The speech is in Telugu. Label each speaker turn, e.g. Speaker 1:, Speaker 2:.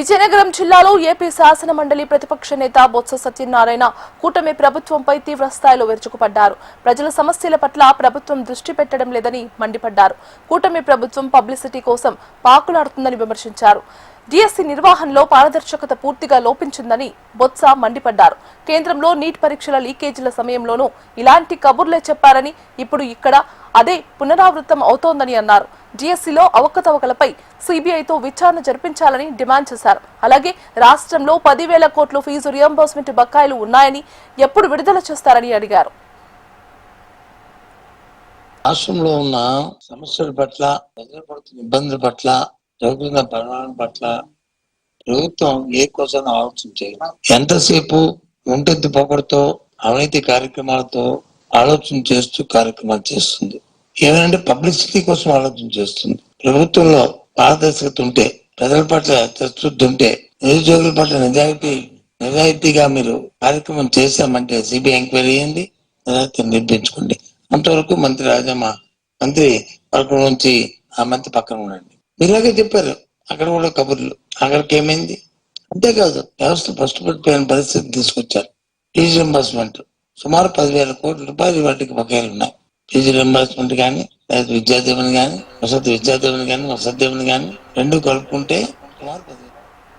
Speaker 1: విజయనగరం జిల్లాలో ఏపీ శాసన మండలి ప్రతిపక్ష నేత బొత్స సత్యనారాయణ కూటమి ప్రభుత్వంపై తీవ్ర స్థాయిలో విరుచుకుపడ్డారు. ప్రజల సమస్యల పట్ల ప్రభుత్వం దృష్టి పెట్టడం లేదని మండిపడ్డారు. కూటమి ప్రభుత్వం పబ్లిసిటీ కోసం పాకులాడుతుందని విమర్శించారు. డిఎస్సి నిర్వహణలో పారదర్శకత పూర్తిగా లోపించిందని బొత్స మండిపడ్డారు. కేంద్రంలో నీట్ పరీక్షల లీకేజీల సమయంలోనూ ఇలాంటి కబుర్లే చెప్పారని ఇప్పుడు ఇక్కడ అదే పునరావృతం అవుతోందని అన్నారు. డిఎస్సిలో అవకతవకలపై సిబిఐతో విచారణ జరిపించాలని డిమాండ్ చేశారు. అలాగే రాష్ట్రంలో 10,000 కోట్ల ఫీజు రియంబర్స్మెంట్ బకాయిలు ఉన్నాయని ఎప్పుడు విడుదల చేస్తారని అడిగారు.
Speaker 2: రాష్ట్రంలో ఉన్న సమస్యల పట్ల, ప్రజలు పడుతున్న ఇబ్బందుల పట్ల, జరుగుతున్న పరిణామం పట్ల ప్రభుత్వం ఏ కోసం ఆలోచించేది. ఎంతసేపు ఒంటెద్దు పొగడుతో, అవినీతి కార్యక్రమాలతో ఆలోచన చేస్తూ కార్యక్రమాలు చేస్తుంది. ఏమంటే పబ్లిసిటీ కోసం ఆలోచన చేస్తుంది. ప్రభుత్వంలో పారదర్శకత ఉంటే, ప్రజల పట్ల చిత్తశుద్ధి ఉంటే, నిరుద్యోగుల పట్ల నిజాయితీగా మీరు కార్యక్రమం చేశామంటే సిబిఐ ఎంక్వైరీ చేయండి, నిజాయితీని నిర్మించుకోండి. అంతవరకు మంత్రి రాజమ్మ మంత్రి వర్గం నుంచి ఆ మంత్రి పక్కన ఉండండి. మీలాగే చెప్పారు అక్కడ కూడా కబుర్లు. అక్కడికి ఏమైంది? అంతేకాదు వ్యవస్థ ఫస్ట్ పడిపోయిన పరిస్థితి తీసుకొచ్చారు. ఫీజు రింబర్స్మెంట్ సుమారు 10,000 కోట్ల రూపాయలు వాటికి బకాయిలు ఉన్నాయి. ఫీజు రింబర్స్మెంట్ కానీ, లేదా విద్యాదీవెన కానీ, వసతి విద్యాదీవెన కానీ, వసతి దీవెన కానీ రెండు కలుపుకుంటే సుమారు 10,000